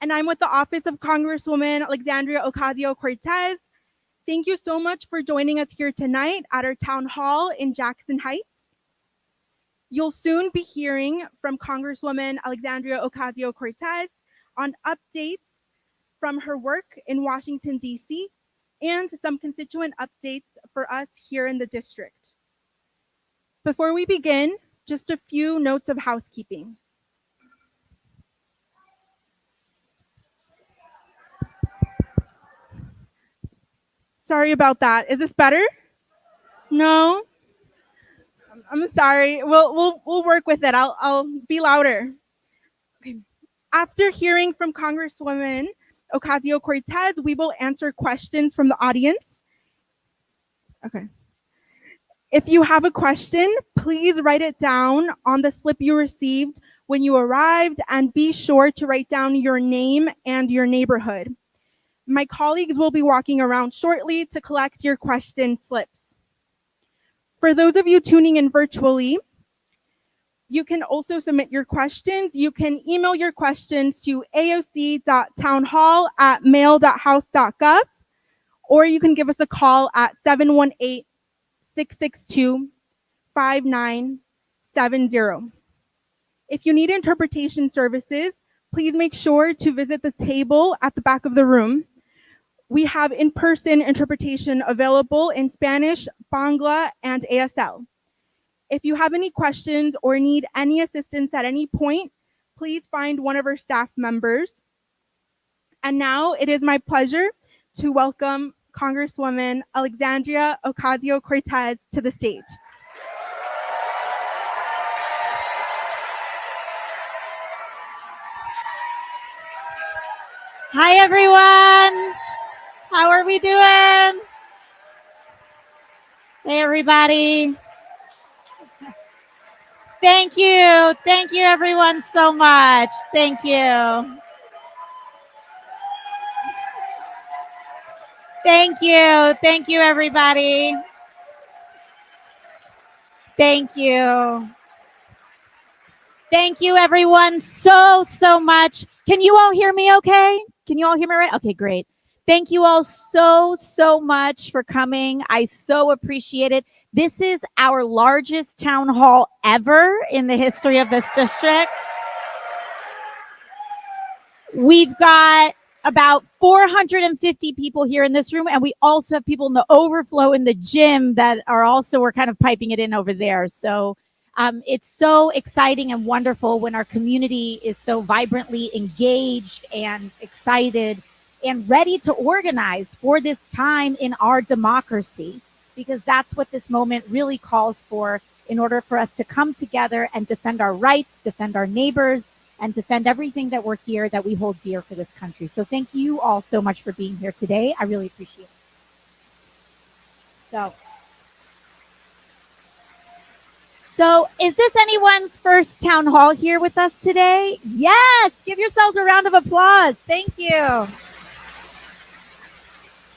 and I'm with the Office of Congresswoman Alexandria Ocasio-Cortez. Thank you so much for joining us here tonight at our town hall in Jackson Heights. You'll soon be hearing from Congresswoman Alexandria Ocasio-Cortez on updates from her work in Washington, D.C., and some constituent updates for us here in the district. Before we begin, just a few notes of housekeeping. Sorry about that. Is this better? No? I'm sorry. We'll work with it. I'll be louder. Okay. After hearing from Congresswoman Ocasio-Cortez, we will answer questions from the audience. Okay. If you have a question, please write it down on the slip you received when you arrived, and be sure to write down your name and your neighborhood. My colleagues will be walking around shortly to collect your question slips. For those of you tuning in virtually, you can also submit your questions. You can email your questions to aoc.townhall@mail.house.gov, or you can give us a call at 718-662-5970. If you need interpretation services, please make sure to visit the table at the back of the room. We have in-person interpretation available in Spanish, Bangla, and ASL. If you have any questions or need any assistance at any point, please find one of our staff members. And now it is my pleasure to welcome Congresswoman Alexandria Ocasio-Cortez to the stage. Hi, everyone. How are we doing? Hey, everybody. Thank you. Thank you, everyone, so much. Thank you. Thank you. Thank you, everybody. Thank you. Thank you, everyone, so much. Can you all hear me okay? Can you all hear me right? Okay, great. Thank you all so much for coming. I so appreciate it. This is our largest town hall ever in the history of this district. We've got about 450 people here in this room, and we also have people in the overflow in the gym that are also, we're kind of piping it in over there. So it's so exciting and wonderful when our community is so vibrantly engaged and excited and ready to organize for this time in our democracy, because that's what this moment really calls for, in order for us to come together and defend our rights, defend our neighbors, and defend everything that we're here, that we hold dear for this country. So thank you all so much for being here today. I really appreciate it. So is this anyone's first town hall here with us today? Yes, give yourselves a round of applause. Thank you.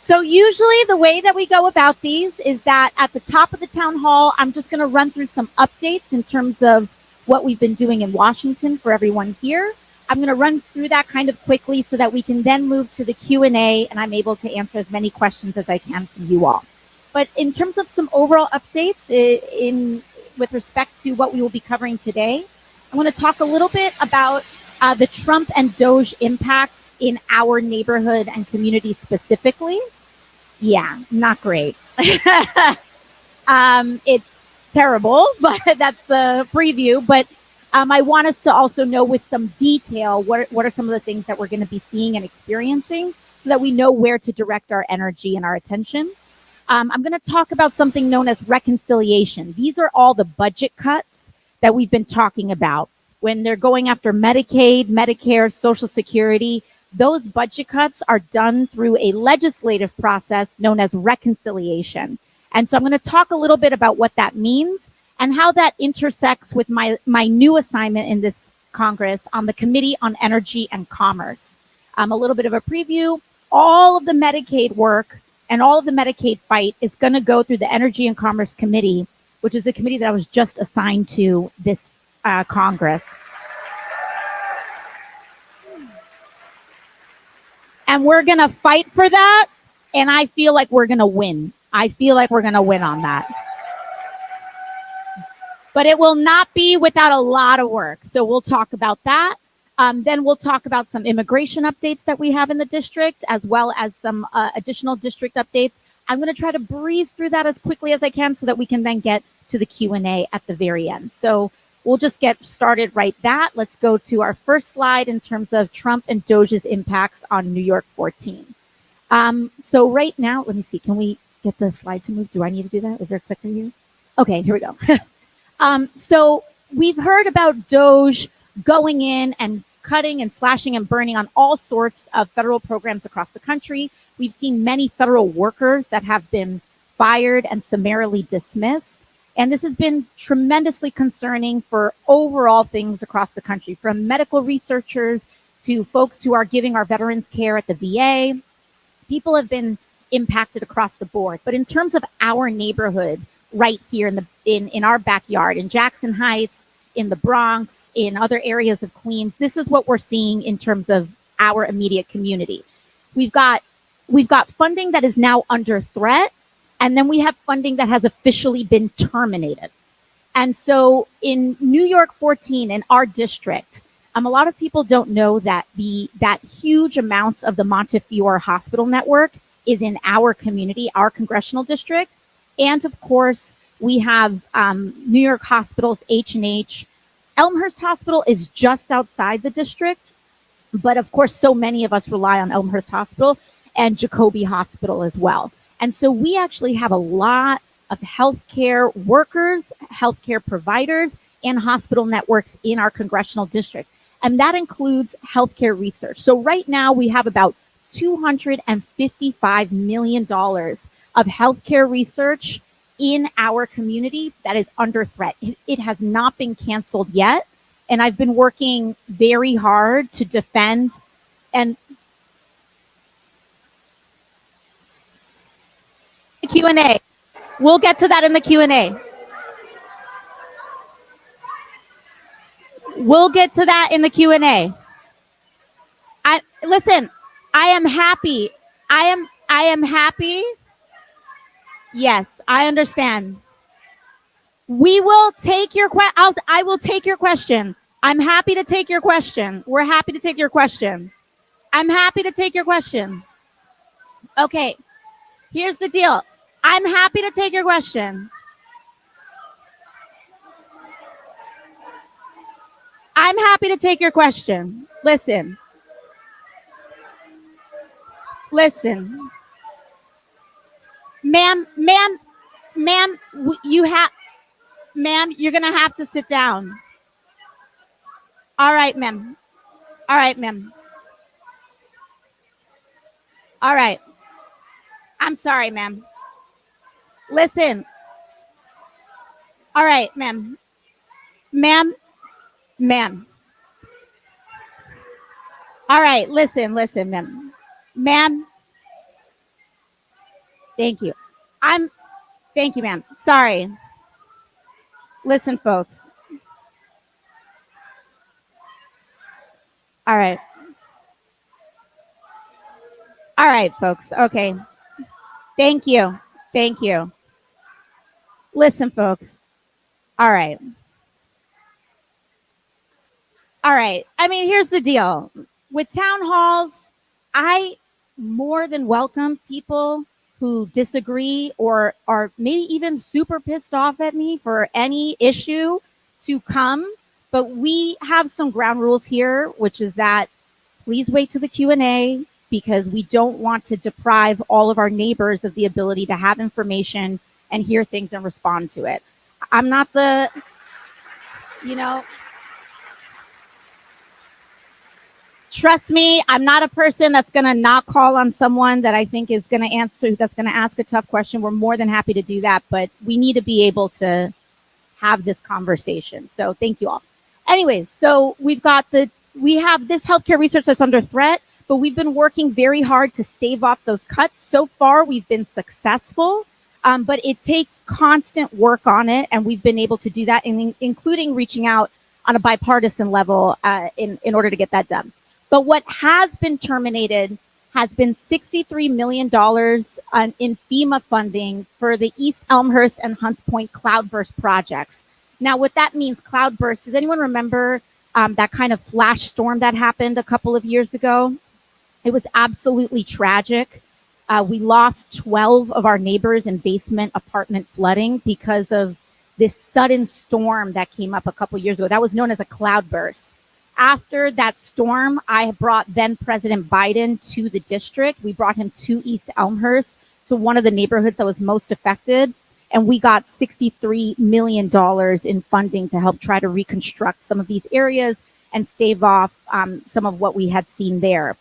So usually the way that we go about these is that at the top of the town hall, I'm just going to run through some updates in terms of what we've been doing in Washington for everyone here. I'm going to run through that kind of quickly so that we can then move to the Q&A, and I'm able to answer as many questions as I can from you all. But in terms of some overall updates with respect to what we will be covering today, I want to talk a little bit about the Trump and DOGE impacts in our neighborhood and community specifically. Yeah, not great. It's terrible, but that's the preview. But I want us to also know with some detail what are some of the things that we're going to be seeing and experiencing, so that we know where to direct our energy and our attention. I'm going to talk about something known as reconciliation. These are all the budget cuts that we've been talking about. When they're going after Medicaid, Medicare, Social Security, those budget cuts are done through a legislative process known as reconciliation. And so I'm going to talk a little bit about what that means and how that intersects with my new assignment in this Congress on the Committee on Energy and Commerce. A little bit of a preview. All of the Medicaid work and all of the Medicaid fight is going to go through the Energy and Commerce Committee, which is the committee that I was just assigned to this Congress. and we're going to fight for that. And I feel like we're going to win. I feel like we're going to win on that. But it will not be without a lot of work. So we'll talk about that. Then we'll talk about some immigration updates that we have in the district, as well as some additional district updates. I'm going to try to breeze through that as quickly as I can so that we can then get to the Q&A at the very end. So we'll just get started right that. Let's go to our first slide in terms of Trump and DOGE's impacts on New York 14. So right now, let me see. Can we get the slide to move? Do I need to do that? Is there a clicker here? Okay, here we go. So we've heard about DOGE going in and cutting and slashing and burning on all sorts of federal programs across the country. We've seen many federal workers that have been fired and summarily dismissed. And this has been tremendously concerning for overall things across the country, from medical researchers to folks who are giving our veterans care at the VA. People have been impacted across the board. But in terms of our neighborhood, right here in our backyard, in Jackson Heights, in the Bronx, in other areas of Queens, this is what we're seeing in terms of our immediate community. We've got funding that is now under threat, and then we have funding that has officially been terminated. And so in New York 14, in our district, a lot of people don't know that that huge amounts of the Montefiore Hospital network is in our community, our congressional district. And of course, we have New York hospitals, H&H. Elmhurst Hospital is just outside the district, but of course, so many of us rely on Elmhurst Hospital and Jacobi Hospital as well. And so we actually have a lot of healthcare workers, healthcare providers, and hospital networks in our congressional district. And that includes healthcare research. So right now we have about $255 million of healthcare research in our community that is under threat. It has not been canceled yet. And I've been working very hard to defend and Q&A. We'll get to that in the Q&A. We'll get to that in the Q&A. Listen, I am happy. I am happy. Yes, I understand. We will take your I will take your question. I'm happy to take your question. We're happy to take your question. I'm happy to take your question. Okay. Here's the deal. I'm happy to take your question. I'm happy to take your question. Listen. Ma'am, you're going to have to sit down. All right, ma'am. All right. I'm sorry, ma'am. Listen. All right, ma'am. Ma'am. All right, listen, ma'am. Ma'am. Thank you. Thank you, ma'am. Sorry. Listen, folks. All right. All right, folks. Okay. Thank you. Listen, folks. All right. I mean, here's the deal. With town halls, I more than welcome people who disagree or are maybe even super pissed off at me for any issue to come. But we have some ground rules here, which is that please wait to the Q&A, because we don't want to deprive all of our neighbors of the ability to have information and hear things and respond to it. I'm not trust me, I'm not a person that's going to not call on someone that I think is going to that's going to ask a tough question. We're more than happy to do that, but we need to be able to have this conversation. So thank you all. Anyways, so we have this healthcare research that's under threat, but we've been working very hard to stave off those cuts. So far, we've been successful, but it takes constant work on it, and we've been able to do that, including reaching out on a bipartisan level in order to get that done. But what has been terminated has been $63 million in FEMA funding for the East Elmhurst and Hunts Point cloudburst projects. Now, what that means, cloudburst, does anyone remember that kind of flash storm that happened a couple of years ago? It was absolutely tragic. We lost 12 of our neighbors in basement apartment flooding because of this sudden storm that came up a couple years ago. That was known as a cloudburst. After that storm, I brought then President Biden to the district. We brought him to East Elmhurst, to one of the neighborhoods that was most affected. And we got $63 million in funding to help try to reconstruct some of these areas and stave off some of what we had seen there.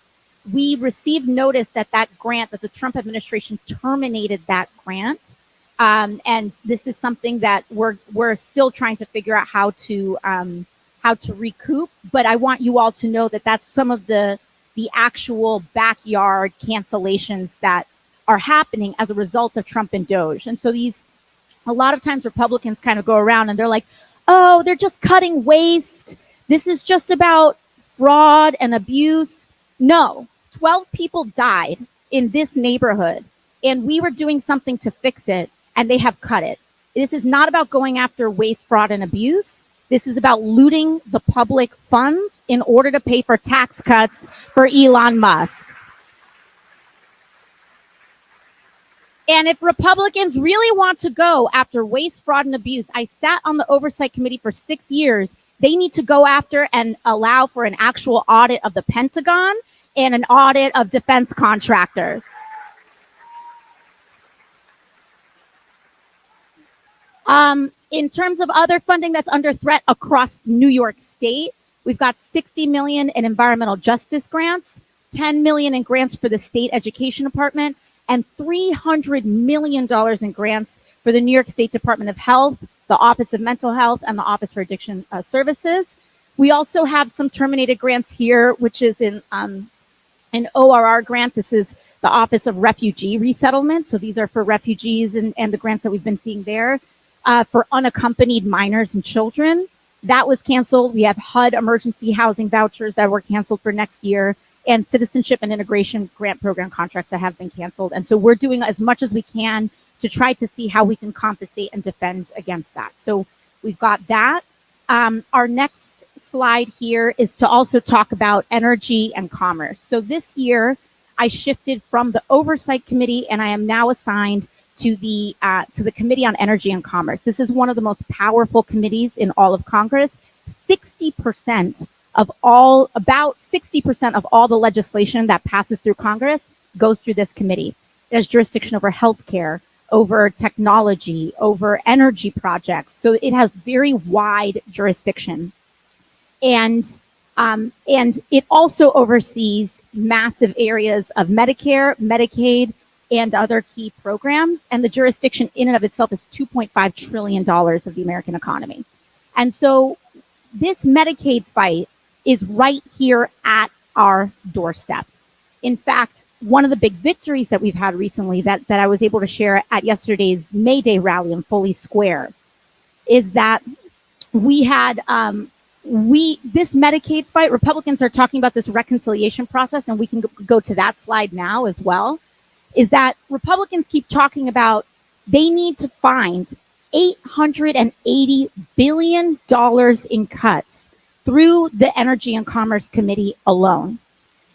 We received notice that grant, that the Trump administration terminated that grant. And this is something that we're still trying to figure out how to recoup. But I want you all to know that that's some of the actual backyard cancellations that are happening as a result of Trump and DOGE. And so a lot of times Republicans kind of go around and they're like, oh, they're just cutting waste. This is just about fraud and abuse. No, 12 people died in this neighborhood and we were doing something to fix it and they have cut it. This is not about going after waste, fraud, and abuse. This is about looting the public funds in order to pay for tax cuts for Elon Musk. And if Republicans really want to go after waste, fraud, and abuse, I sat on the Oversight Committee for 6 years. They need to go after and allow for an actual audit of the Pentagon and an audit of defense contractors. In terms of other funding that's under threat across New York State, we've got $60 million in environmental justice grants, $10 million in grants for the state education department, and $300 million in grants for the New York State Department of Health, the Office of Mental Health, and the Office for Addiction Services. We also have some terminated grants here, which is an ORR grant. This is the Office of Refugee Resettlement. So these are for refugees and the grants that we've been seeing there. For unaccompanied minors and children, that was canceled. We have HUD emergency housing vouchers that were canceled for next year, and citizenship and integration grant program contracts that have been canceled. And so we're doing as much as we can to try to see how we can compensate and defend against that. So we've got that. Our next slide here is to also talk about energy and commerce. So this year, I shifted from the Oversight Committee, and I am now assigned to the Committee on Energy and Commerce. This is one of the most powerful committees in all of Congress. 60% of all the legislation that passes through Congress goes through this committee. There's jurisdiction over healthcare, over technology, over energy projects. So it has very wide jurisdiction. And it also oversees massive areas of Medicare, Medicaid, and other key programs. And the jurisdiction in and of itself is $2.5 trillion of the American economy. And so this Medicaid fight is right here at our doorstep. In fact, one of the big victories that we've had recently that I was able to share at yesterday's May Day rally in Foley Square is that we had this Medicaid fight. Republicans are talking about this reconciliation process, and we can go to that slide now as well. Is that Republicans keep talking about they need to find $880 billion in cuts through the Energy and Commerce Committee alone.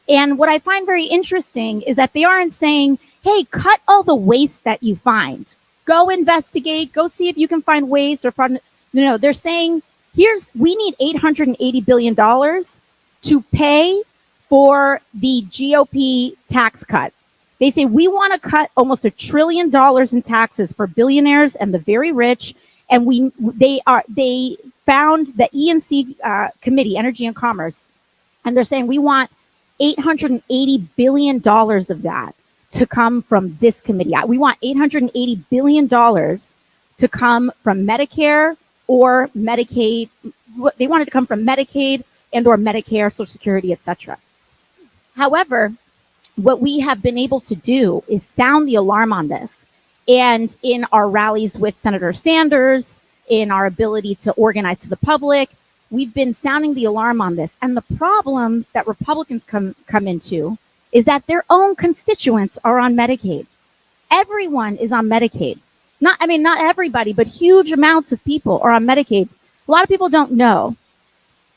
And what I find very interesting is that they aren't saying, hey, cut all the waste that you find. Go investigate, go see if you can find waste or fraud. No, they're saying, we need $880 billion to pay for the GOP tax cut. They say we want to cut almost $1 trillion in taxes for billionaires and the very rich. And they found the E&C committee, Energy and Commerce, and they're saying we want $880 billion of that to come from this committee. We want $880 billion to come from Medicare or Medicaid. They wanted to come from Medicaid and or Medicare, Social Security, etc. However, what we have been able to do is sound the alarm on this. And in our rallies with Senator Sanders, in our ability to organize to the public, we've been sounding the alarm on this. And the problem that Republicans come into is that their own constituents are on Medicaid. Everyone is on Medicaid. Not everybody, but huge amounts of people are on Medicaid. A lot of people don't know.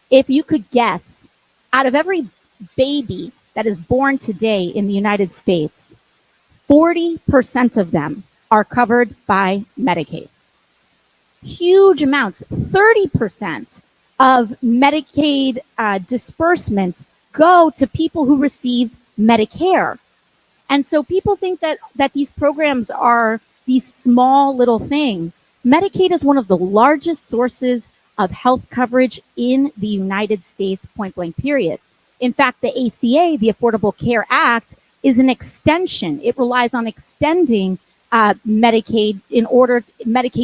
If you could guess, out of every baby that is born today in the United States, 40% of them are covered by Medicaid. Huge amounts. 30% of Medicaid disbursements go to people who receive Medicare. And so people think that these programs are these small little things. Medicaid is one of the largest sources of health coverage in the United States, point blank, period. In fact, the ACA, the Affordable Care Act, is an extension. It relies on extending Medicaid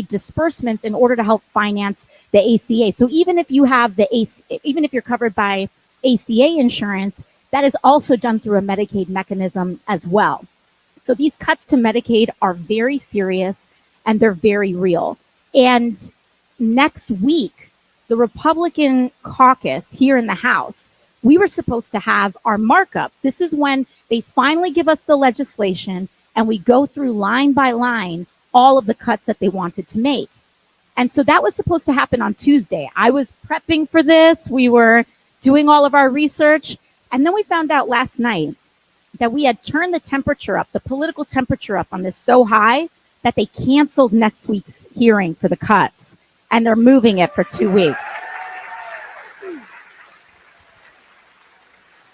disbursements in order to help finance the ACA. So even if you have even if you're covered by ACA insurance, that is also done through a Medicaid mechanism as well. So these cuts to Medicaid are very serious and they're very real. And next week, the Republican caucus here in the House, we were supposed to have our markup. This is when they finally give us the legislation and we go through line by line all of the cuts that they wanted to make. And so that was supposed to happen on Tuesday. I was prepping for this. We were doing all of our research. And then we found out last night that we had turned the temperature up, the political temperature up on this so high that they canceled next week's hearing for the cuts. And they're moving it for 2 weeks.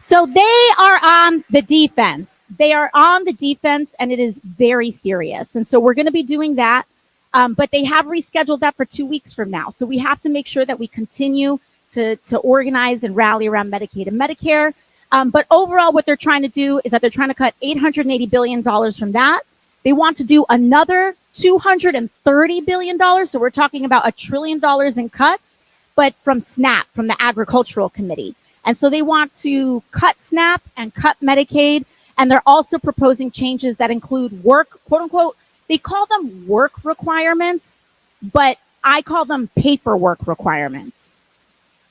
So they are on the defense. They are on the defense, and it is very serious. And so we're going to be doing that. But they have rescheduled that for 2 weeks from now. So we have to make sure that we continue to organize and rally around Medicaid and Medicare. But overall, what they're trying to do is that they're trying to cut $880 billion from that. They want to do another $230 billion. So we're talking about $1 trillion in cuts, but from SNAP, from the Agricultural Committee. And so they want to cut SNAP and cut Medicaid. And they're also proposing changes that include work, quote unquote, they call them work requirements, but I call them paperwork requirements.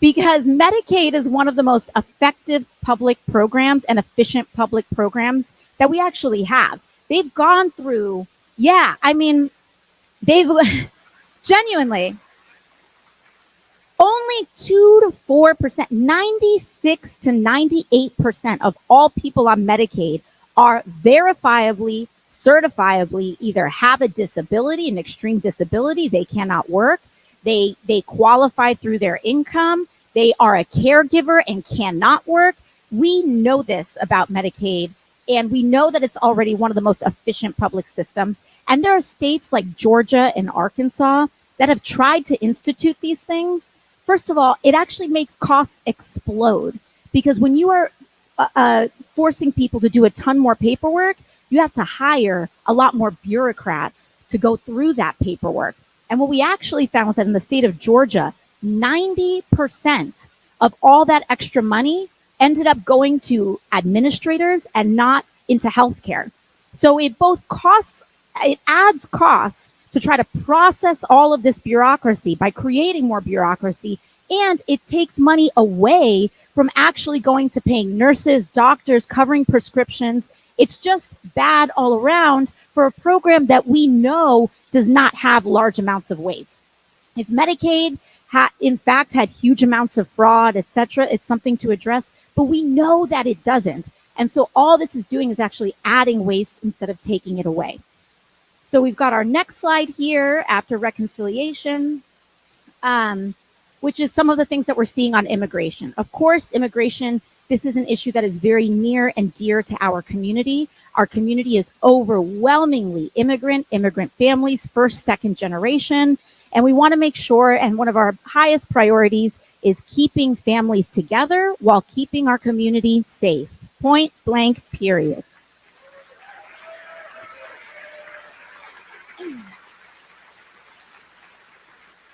Because Medicaid is one of the most effective public programs and efficient public programs that we actually have. They've gone through, they've genuinely only 2 to 4%, 96 to 98% of all people on Medicaid are verifiably, certifiably either have a disability, an extreme disability, they cannot work, they qualify through their income, they are a caregiver and cannot work. We know this about Medicaid, and we know that it's already one of the most efficient public systems. And there are states like Georgia and Arkansas that have tried to institute these things. First of all, it actually makes costs explode, because when you are forcing people to do a ton more paperwork, you have to hire a lot more bureaucrats to go through that paperwork. And what we actually found was that in the state of Georgia, 90% of all that extra money ended up going to administrators and not into healthcare. So it adds costs to try to process all of this bureaucracy by creating more bureaucracy, and it takes money away from actually going to paying nurses, doctors, covering prescriptions. It's just bad all around for a program that we know does not have large amounts of waste. If Medicaid in fact had huge amounts of fraud, etc., it's something to address, but we know that it doesn't. And so all this is doing is actually adding waste instead of taking it away. So we've got our next slide here after reconciliation, which is some of the things that we're seeing on immigration. Of course, immigration, this is an issue that is very near and dear to our community. Our community is overwhelmingly immigrant families, first, second generation. And we want to make sure, and one of our highest priorities is keeping families together while keeping our community safe. Point blank, period.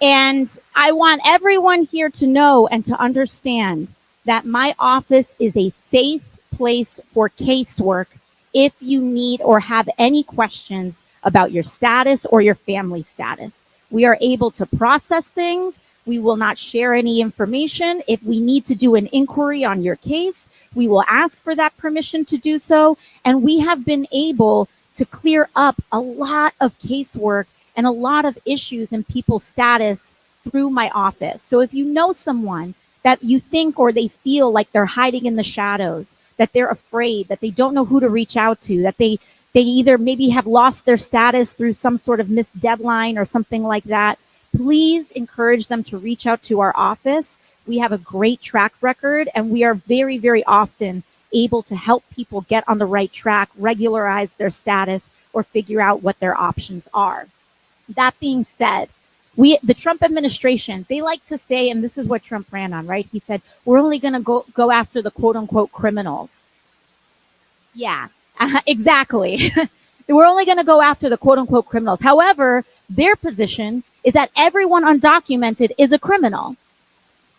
And I want everyone here to know and to understand that my office is a safe place for casework if you need or have any questions about your status or your family status. We are able to process things. We will not share any information. If we need to do an inquiry on your case, we will ask for that permission to do so. And we have been able to clear up a lot of casework and a lot of issues in people's status through my office. So if you know someone that you think or they feel like they're hiding in the shadows, that they're afraid, that they don't know who to reach out to, that they either maybe have lost their status through some sort of missed deadline or something like that, please encourage them to reach out to our office. We have a great track record, and we are very, very often able to help people get on the right track, regularize their status, or figure out what their options are. That being said, the Trump administration, they like to say, and this is what Trump ran on, right? He said, we're only going to go after the quote unquote criminals. Yeah, exactly. We're only going to go after the quote unquote criminals. However, their position is that everyone undocumented is a criminal.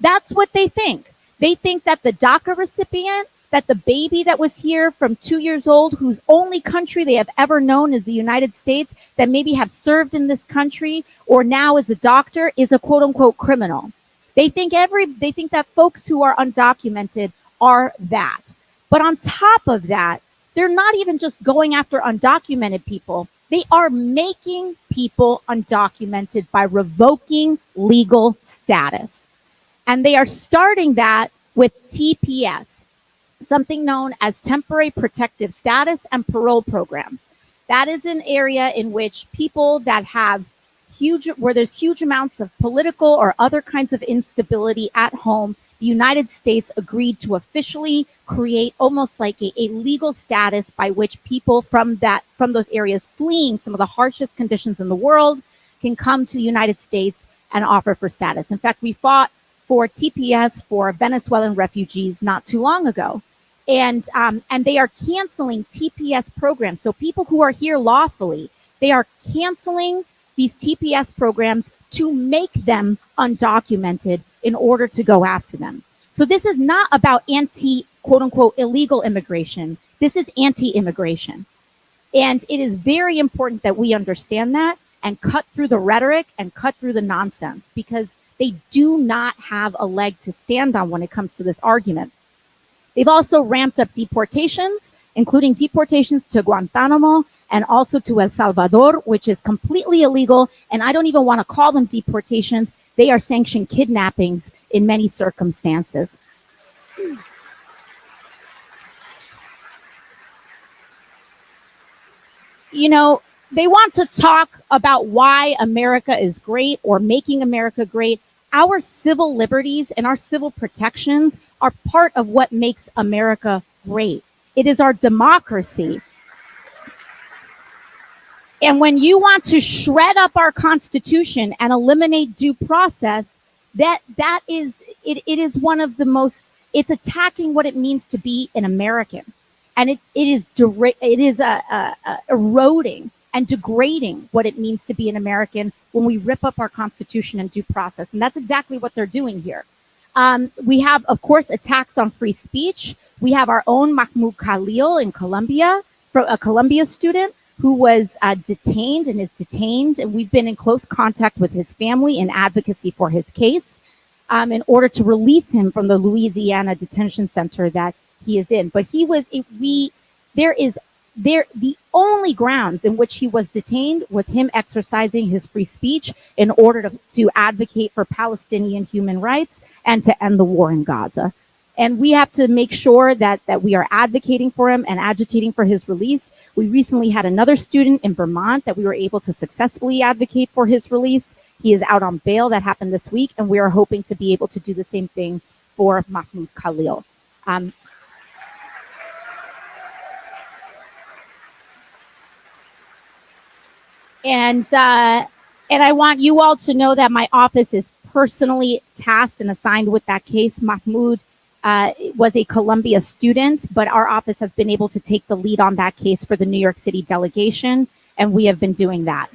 That's what they think. They think that the DACA recipient, that the baby that was here from 2 years old, whose only country they have ever known is the United States, that maybe have served in this country or now is a doctor, is a quote unquote criminal. They think that folks who are undocumented are that. But on top of that, they're not even just going after undocumented people. They are making people undocumented by revoking legal status. And they are starting that with TPS, something known as temporary protective status and parole programs. That is an area in which people that have where there's huge amounts of political or other kinds of instability at home, the United States agreed to officially create almost like a legal status by which people from those areas fleeing some of the harshest conditions in the world can come to the United States and offer for status. In fact, we fought for TPS for Venezuelan refugees not too long ago. And they are canceling TPS programs. So people who are here lawfully, they are canceling these TPS programs to make them undocumented in order to go after them. So this is not about quote unquote illegal immigration. This is anti-immigration. And it is very important that we understand that and cut through the rhetoric and cut through the nonsense, because they do not have a leg to stand on when it comes to this argument. They've also ramped up deportations, including deportations to Guantanamo and also to El Salvador, which is completely illegal. And I don't even want to call them deportations. They are sanctioned kidnappings in many circumstances. You know, they want to talk about why America is great or making America great. Our civil liberties and our civil protections are part of what makes America great. It is our democracy. And when you want to shred up our Constitution and eliminate due process, it is one of the most, it's attacking what it means to be an American. And it is eroding and degrading what it means to be an American when we rip up our Constitution and due process. And that's exactly what they're doing here. We have, of course, attacks on free speech. We have our own Mahmoud Khalil in Colombia, a Columbia student who was detained and is detained. And we've been in close contact with his family in advocacy for his case in order to release him from the Louisiana detention center that he is in. But the only grounds in which he was detained was him exercising his free speech in order to advocate for Palestinian human rights and to end the war in Gaza. And we have to make sure that we are advocating for him and agitating for his release. We recently had another student in Vermont that we were able to successfully advocate for his release. He is out on bail. That happened this week, and we are hoping to be able to do the same thing for Mahmoud Khalil. And I want you all to know that my office is personally tasked and assigned with that case. Mahmoud was a Columbia student, but our office has been able to take the lead on that case for the New York City delegation, and we have been doing that.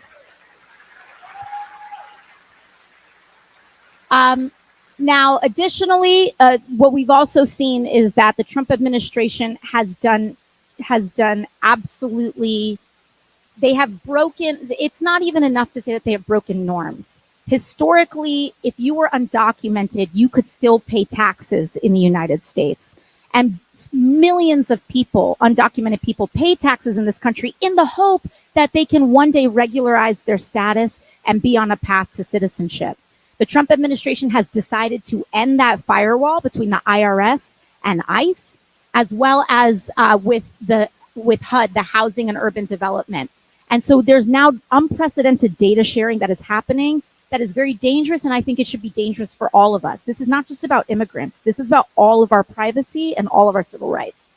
Now, additionally, what we've also seen is that the Trump administration has done absolutely. They have broken, it's not even enough to say that they have broken norms. Historically, if you were undocumented, you could still pay taxes in the United States. And millions of people, undocumented people, pay taxes in this country in the hope that they can one day regularize their status and be on a path to citizenship. The Trump administration has decided to end that firewall between the IRS and ICE, as well as with HUD, the Housing and Urban Development. And so there's now unprecedented data sharing that is happening that is very dangerous, and I think it should be dangerous for all of us. This is not just about immigrants. This is about all of our privacy and all of our civil rights.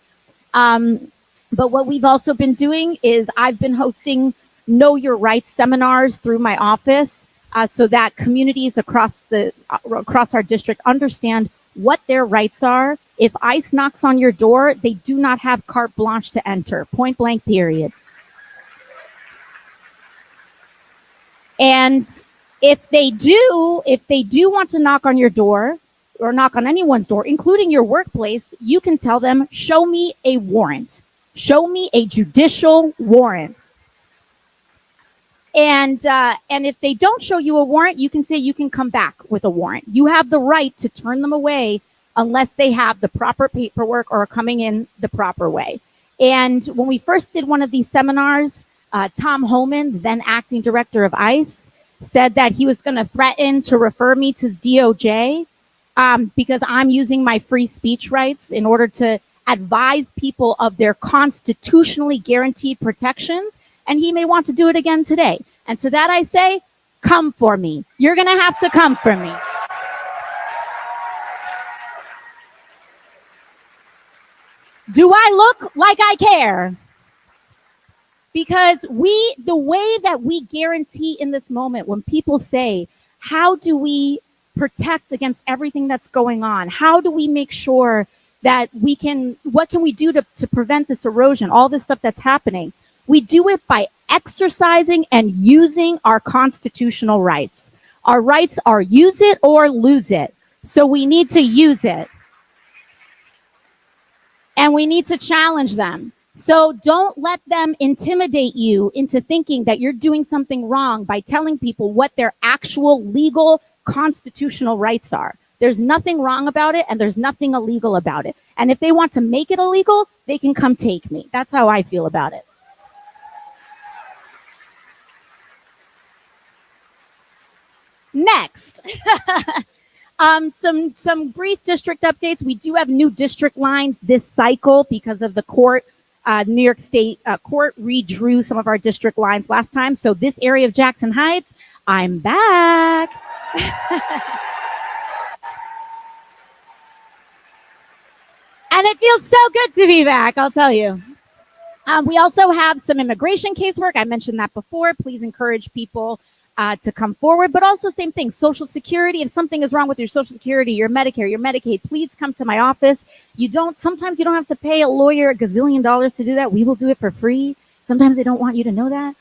But what we've also been doing is I've been hosting Know Your Rights seminars through my office so that communities across our district understand what their rights are. If ICE knocks on your door, they do not have carte blanche to enter, point blank, period. And if they do want to knock on your door or knock on anyone's door, including your workplace, you can tell them, show me a warrant. Show me a judicial warrant. And if they don't show you a warrant, you can say you can come back with a warrant. You have the right to turn them away unless they have the proper paperwork or are coming in the proper way. And when we first did one of these seminars, Tom Homan, then acting director of ICE, said that he was going to threaten to refer me to DOJ because I'm using my free speech rights in order to advise people of their constitutionally guaranteed protections. And he may want to do it again today. And to that I say, come for me. You're going to have to come for me. Do I look like I care? Because the way that we guarantee in this moment, when people say, how do we protect against everything that's going on? How do we make sure that what can we do to prevent this erosion, all this stuff that's happening? We do it by exercising and using our constitutional rights. Our rights are use it or lose it. So we need to use it. And we need to challenge them. So don't let them intimidate you into thinking that you're doing something wrong by telling people what their actual legal constitutional rights are. There's nothing wrong about it, and there's nothing illegal about it. And if they want to make it illegal, they can come take me. That's how I feel about it. Next. Some brief district updates. We do have new district lines this cycle because of the court. New York State court redrew some of our district lines last time. So this area of Jackson Heights, I'm back. And it feels so good to be back, I'll tell you. We also have some immigration casework. I mentioned that before. Please encourage people to come forward, but also same thing, Social Security. If something is wrong with your Social Security, your Medicare, your Medicaid, please come to my office. Sometimes you don't have to pay a lawyer a gazillion dollars to do that. We will do it for free. Sometimes they don't want you to know that.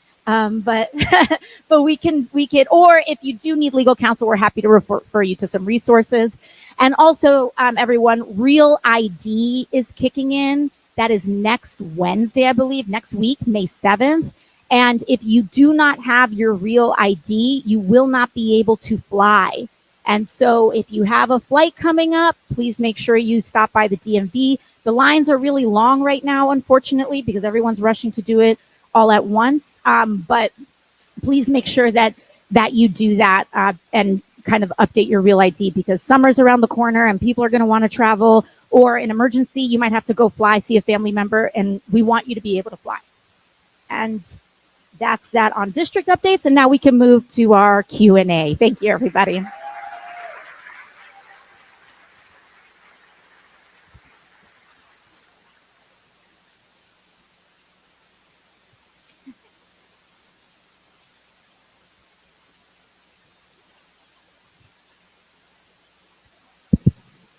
But we can, or if you do need legal counsel, we're happy to refer you to some resources. And also, everyone, Real ID is kicking in. That is next Wednesday, I believe, next week, May 7th. And if you do not have your Real ID, you will not be able to fly. And so if you have a flight coming up, please make sure you stop by the DMV. The lines are really long right now, unfortunately, because everyone's rushing to do it all at once. But please make sure that you do that and kind of update your Real ID, because summer's around the corner and people are going to want to travel, or an emergency, you might have to go fly, see a family member, and we want you to be able to fly. And that's that on district updates. And now we can move to our Q&A. Thank you, everybody.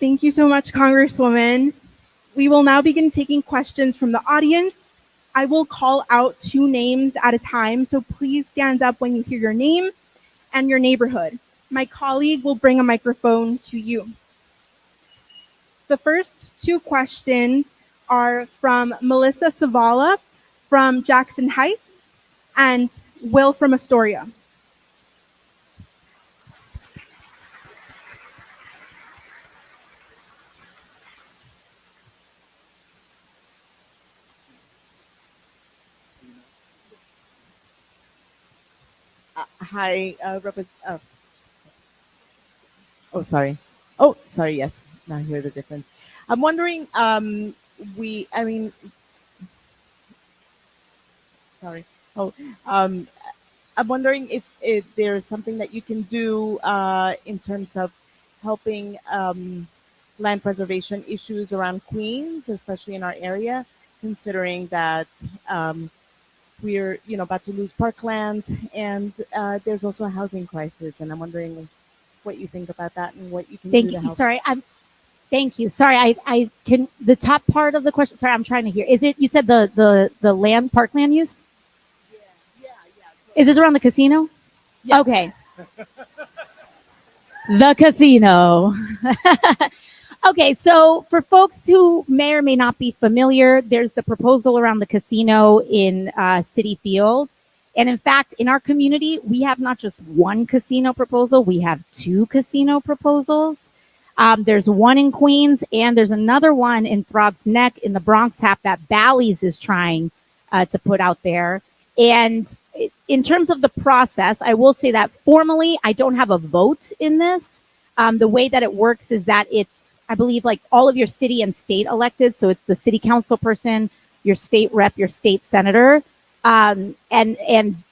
Thank you so much, Congresswoman. We will now begin taking questions from the audience. I will call out 2 names at a time, so please stand up when you hear your name and your neighborhood. My colleague will bring a microphone to you. The first 2 questions are from Melissa Savala from Jackson Heights and Will from Astoria. Hi, oh, sorry. Oh, sorry. Yes, now I hear the difference. I'm wondering. I mean, sorry. Oh, um, I'm wondering if there's something that you can do in terms of helping land preservation issues around Queens, especially in our area, considering that we're about to lose parkland, and there's also a housing crisis. And I'm wondering what you think about that and what you can do Thank to you. help. Sorry, thank you. Sorry, I can the top part of the question. Sorry, I'm trying to hear. Is it you said the land parkland use? Yeah. Is this around the casino? Yes. Okay. The casino. Okay, so for folks who may or may not be familiar, there's the proposal around the casino in City Field. And in fact, in our community, we have not just one casino proposal, we have two casino proposals. There's one in Queens, and there's another one in Throgs Neck in the Bronx half that Bally's is trying to put out there. And in terms of the process, I will say that formally, I don't have a vote in this. The way that it works is that it's, I believe, like all of your city and state elected. So it's the city council person, your state rep, your state senator, and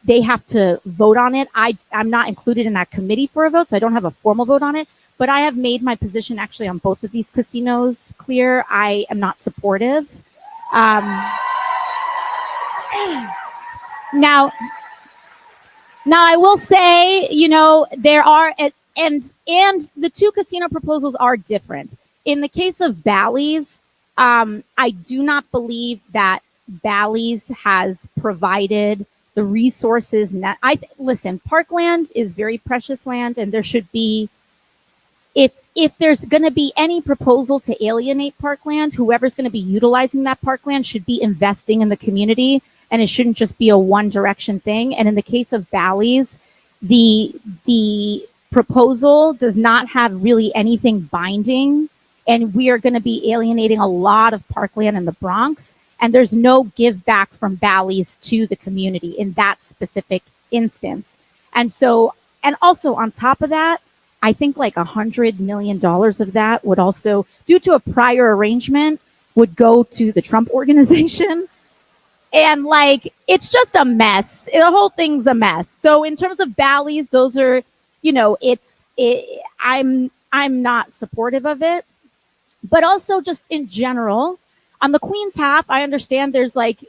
they have to vote on it. I'm not included in that committee for a vote, so I don't have a formal vote on it. But I have made my position actually on both of these casinos clear. I am not supportive. Now I will say, there are, and the two casino proposals are different. In the case of Bally's, I do not believe that Bally's has provided the resources. Listen, parkland is very precious land, and there should be, if there's going to be any proposal to alienate parkland, whoever's going to be utilizing that parkland should be investing in the community, and it shouldn't just be a one direction thing. And in the case of Bally's, the proposal does not have really anything binding, and we are going to be alienating a lot of parkland in the Bronx, and there's no give back from Bally's to the community in that specific instance. And so, and also on top of that, I think like $100 million of that would also, due to a prior arrangement, would go to the Trump organization. And like, it's just a mess. The whole thing's a mess. So in terms of Bally's, those are, I'm not supportive of it. But also just in general, on the Queens half, I understand there's like,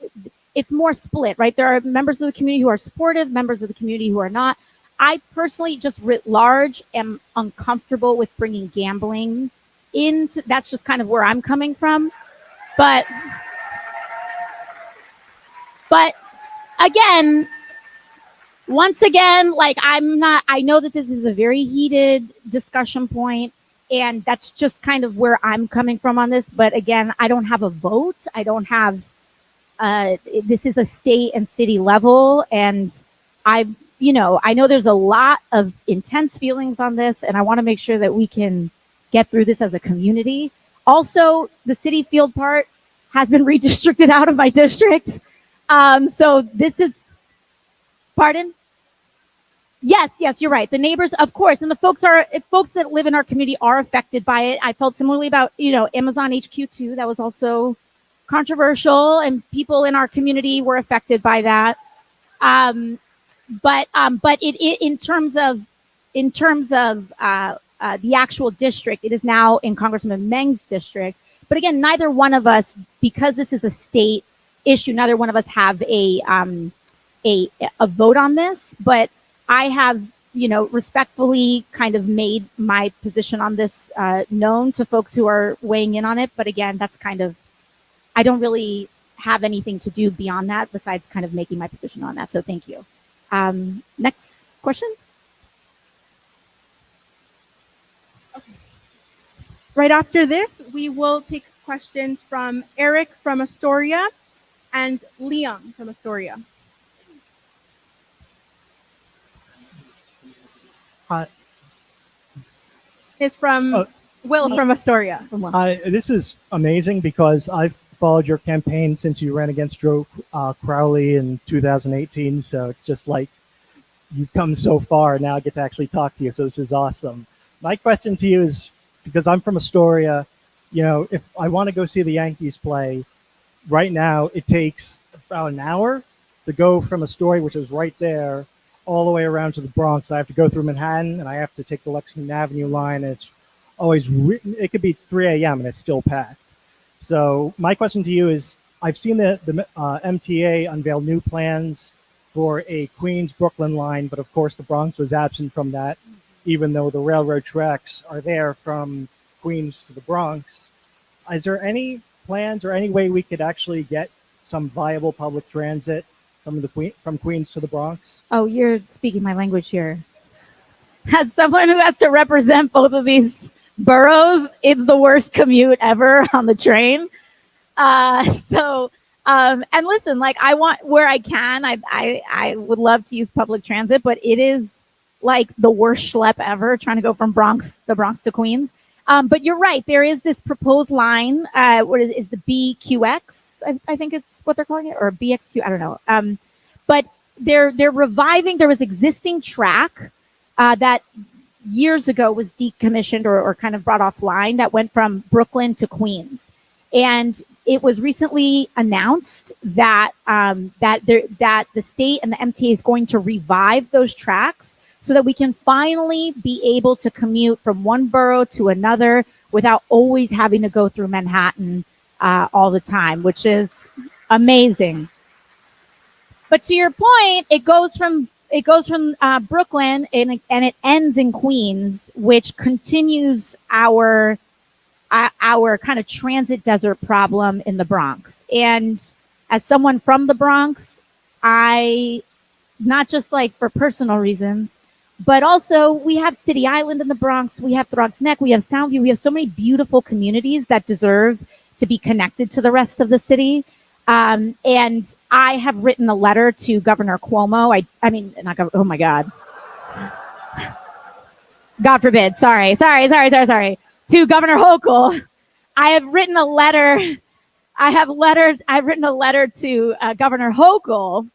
it's more split, right? There are members of the community who are supportive, members of the community who are not. I personally, just writ large, am uncomfortable with bringing gambling into, that's just kind of where I'm coming from. But again, once again, like I know that this is a very heated discussion point, and that's just kind of where I'm coming from on this. But again, I don't have a vote. I don't have, this is a state and city level, and I know there's a lot of intense feelings on this, and I want to make sure that we can get through this as a community. Also, the City Field part has been redistricted out of my district. So this is, pardon? Yes, you're right. The neighbors, of course, and the folks that live in our community are affected by it. I felt similarly about, Amazon HQ2. That was also controversial, and people in our community were affected by that. But in terms of the actual district, it is now in Congressman Meng's district. But again, neither one of us, because this is a state issue, neither one of us have a vote on this. But I have, respectfully kind of made my position on this known to folks who are weighing in on it. But again, that's kind of, I don't really have anything to do beyond that besides kind of making my position on that. So thank you. Next question. Okay. Right after this, we will take questions from Eric from Astoria and Liam from Astoria. Hi. It's from Will from Astoria. Hi, this is amazing because I've followed your campaign since you ran against Joe Crowley in 2018. So it's just like you've come so far. Now I get to actually talk to you. So this is awesome. My question to you is, because I'm from Astoria, you know, if I want to go see the Yankees play, right now it takes about an hour to go from Astoria, which is right there, all the way around to the Bronx. I have to go through Manhattan, and I have to take the Lexington Avenue line, and it's always, it could be 3 a.m. and it's still packed. So my question to you is, I've seen the MTA unveil new plans for a Queens-Brooklyn line, but of course the Bronx was absent from that, even though the railroad tracks are there from Queens to the Bronx. Is there any plans or any way we could actually get some viable public transit from Queens to the Bronx? Oh, you're speaking my language here. As someone who has to represent both of these boroughs, it's the worst commute ever on the train. And listen, like, I want, where I can, I would love to use public transit, but it is like the worst schlep ever trying to go from the Bronx to Queens. But you're right. There is this proposed line. What is the BQX? I think it's what they're calling it, or BXQ. I don't know. But they're reviving. There was existing track that years ago was decommissioned or kind of brought offline that went from Brooklyn to Queens, and it was recently announced that that the state and the MTA is going to revive those tracks so that we can finally be able to commute from one borough to another without always having to go through Manhattan all the time, which is amazing. But to your point, it goes from Brooklyn and it ends in Queens, which continues our kind of transit desert problem in the Bronx. And as someone from the Bronx, I, not just like for personal reasons, but also we have City Island in the Bronx, we have Throgs Neck, we have Soundview, we have so many beautiful communities that deserve to be connected to the rest of the city. And I have written a letter to Governor Cuomo. I mean, not Governor, oh my God. God forbid. Sorry. To Governor Hochul. I have written a letter. I've written a letter to Governor Hochul.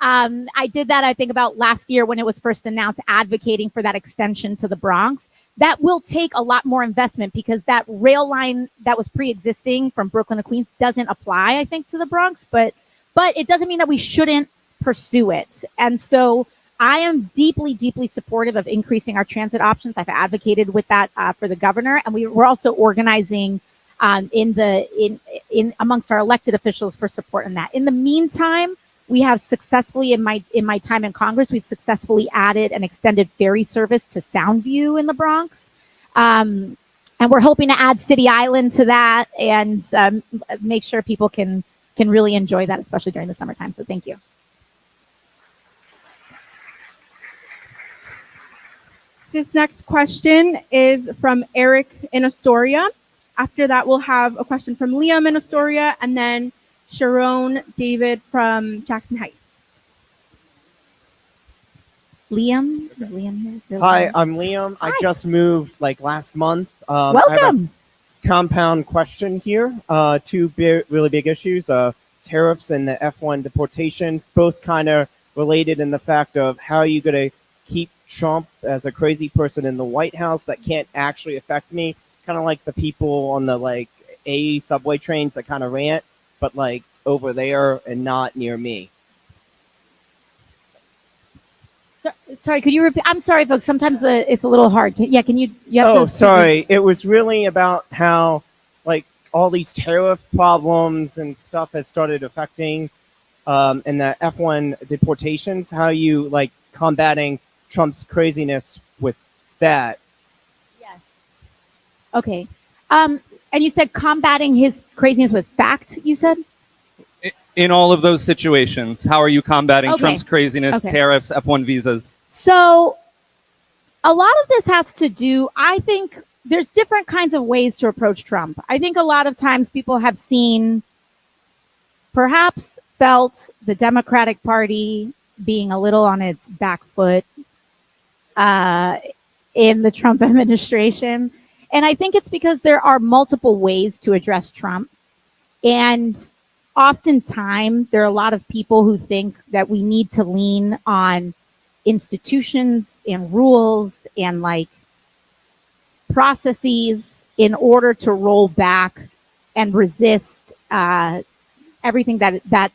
I did that, I think, about last year when it was first announced, advocating for that extension to the Bronx. That will take a lot more investment because that rail line that was pre-existing from Brooklyn to Queens doesn't apply, I think, to the Bronx, but it doesn't mean that we shouldn't pursue it. And so I am deeply, deeply supportive of increasing our transit options. I've advocated with that for the governor, and we're also organizing in amongst our elected officials for support in that. In the meantime, we have successfully, in my time in Congress, we've successfully added an extended ferry service to Soundview in the Bronx. And we're hoping to add City Island to that and make sure people can really enjoy that, especially during the summertime. So thank you. This next question is from Eric in Astoria. After that, we'll have a question from Liam in Astoria, and then Sharon David from Jackson Heights. Liam? Is Liam here? Hi, I'm Liam. Hi. I just moved like last month. Welcome. I have a compound question here. Two really big issues, tariffs and the F1 deportations, both kind of related in the fact of how are you going to keep Trump as a crazy person in the White House that can't actually affect me, kind of like the people on the like A subway trains that kind of rant, but like over there and not near me. Sorry, could you repeat? I'm sorry, folks. Sometimes it's a little hard. Can you? Sorry. It was really about how like all these tariff problems and stuff has started affecting and the F1 deportations. How you like combating Trump's craziness with that? Yes. Okay. And you said combating his craziness with fact, you said? In all of those situations, how are you combating Trump's craziness, tariffs, F1 visas? So a lot of this has to do, I think there's different kinds of ways to approach Trump. I think a lot of times people have seen, perhaps felt the Democratic Party being a little on its back foot in the Trump administration. And I think it's because there are multiple ways to address Trump. And oftentimes there are a lot of people who think that we need to lean on institutions and rules and like processes in order to roll back and resist everything that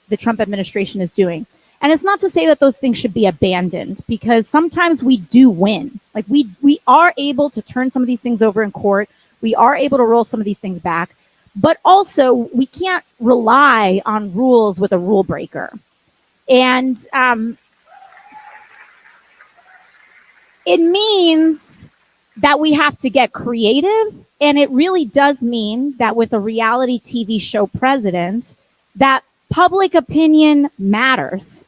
the Trump administration is doing. And it's not to say that those things should be abandoned, because sometimes we do win. Like we are able to turn some of these things over in court. We are able to roll some of these things back, but also we can't rely on rules with a rule breaker. And it means that we have to get creative. And it really does mean that with a reality TV show president, that public opinion matters.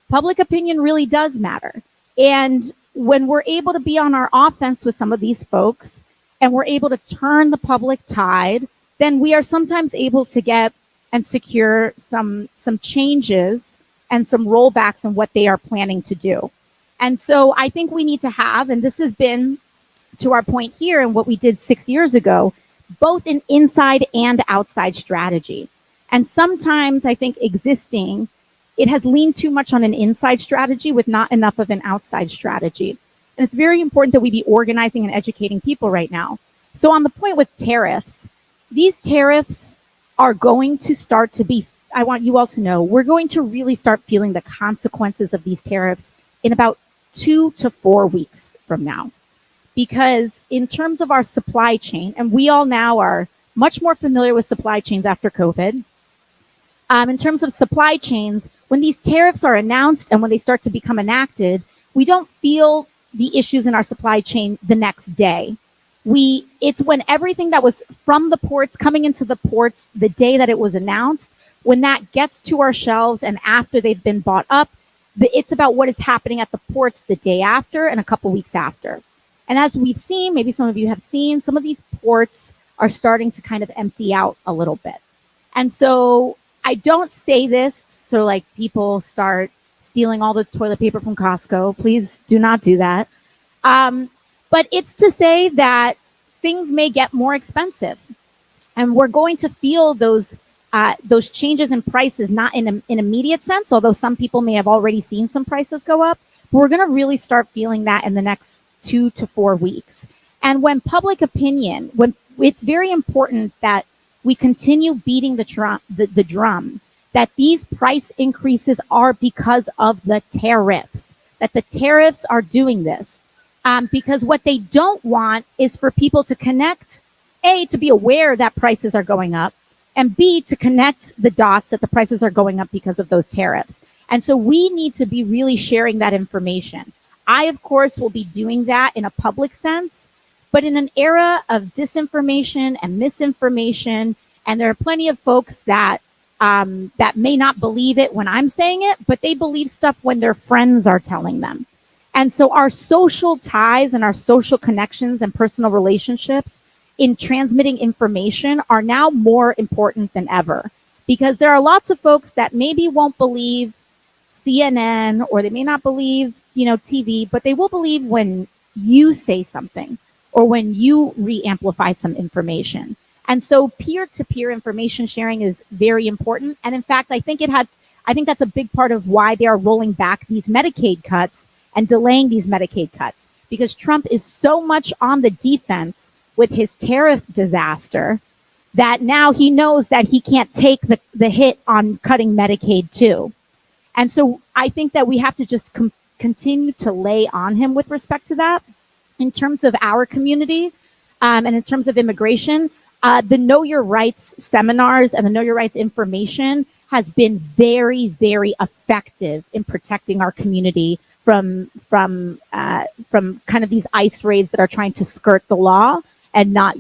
Public opinion really does matter. And when we're able to be on our offense with some of these folks and we're able to turn the public tide, then we are sometimes able to get and secure some changes and some rollbacks in what they are planning to do. And so I think we need to have, and this has been to our point here and what we did 6 years ago, both an inside and outside strategy. And sometimes I think it has leaned too much on an inside strategy with not enough of an outside strategy. And it's very important that we be organizing and educating people right now. So on the point with tariffs, these tariffs are going to start to be, I want you all to know, we're going to really start feeling the consequences of these tariffs in about 2 to 4 weeks from now. Because in terms of our supply chain, and we all now are much more familiar with supply chains after COVID, in terms of supply chains, when these tariffs are announced and when they start to become enacted, we don't feel the issues in our supply chain the next day. It's when everything that was from the ports coming into the ports the day that it was announced, when that gets to our shelves and after they've been bought up, it's about what is happening at the ports the day after and a couple weeks after. And as we've seen, maybe some of you have seen, some of these ports are starting to kind of empty out a little bit. And so I don't say this so like people start stealing all the toilet paper from Costco. Please do not do that. But it's to say that things may get more expensive, and we're going to feel those changes in prices, not in an immediate sense, although some people may have already seen some prices go up. But we're going to really start feeling that in the next 2 to 4 weeks. And when public opinion, when it's very important that we continue beating the drum that these price increases are because of the tariffs, that the tariffs are doing this. Because what they don't want is for people to connect, A, to be aware that prices are going up, and B, to connect the dots that the prices are going up because of those tariffs. And so we need to be really sharing that information. I, of course, will be doing that in a public sense, but in an era of disinformation and misinformation, and there are plenty of folks that may not believe it when I'm saying it, but they believe stuff when their friends are telling them. And so our social ties and our social connections and personal relationships in transmitting information are now more important than ever, because there are lots of folks that maybe won't believe CNN, or they may not believe, TV, but they will believe when you say something or when you re-amplify some information. And so peer-to-peer information sharing is very important. And in fact, I think that's a big part of why they are rolling back these Medicaid cuts and delaying these Medicaid cuts, because Trump is so much on the defense with his tariff disaster that now he knows that he can't take the hit on cutting Medicaid too. And so I think that we have to just continue to lay on him with respect to that. In terms of our community and in terms of immigration, the Know Your Rights seminars and the Know Your Rights information has been very, very effective in protecting our community from kind of these ICE raids that are trying to skirt the law and not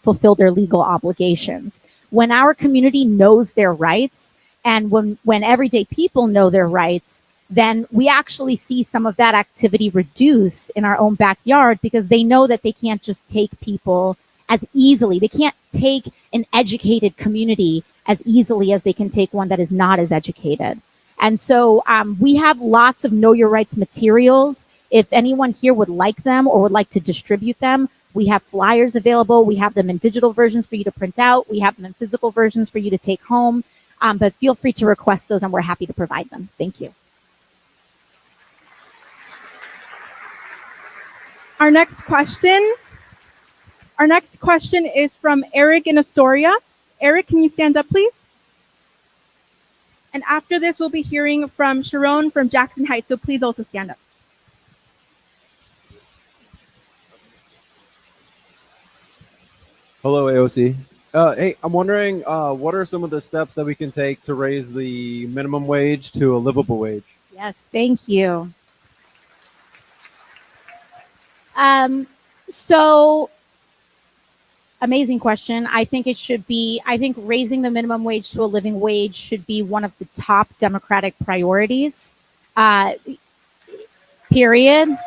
fulfill their legal obligations. When our community knows their rights, and when everyday people know their rights, then we actually see some of that activity reduce in our own backyard, because they know that they can't just take people as easily. They can't take an educated community as easily as they can take one that is not as educated. And so we have lots of Know Your Rights materials. If anyone here would like them or would like to distribute them, We have flyers available. We have them in digital versions for you to print out. We have them in physical versions for you to take home. But feel free to request those, and we're happy to provide them. Thank you. Our next question is from Eric in Astoria. Eric, can you stand up, please? And after this, we'll be hearing from Sharon from Jackson Heights, so please also stand up. Hello, AOC. Hey, I'm wondering, what are some of the steps that we can take to raise the minimum wage to a livable wage? Yes, thank you. So amazing question. I think raising the minimum wage to a living wage should be one of the top Democratic priorities, period.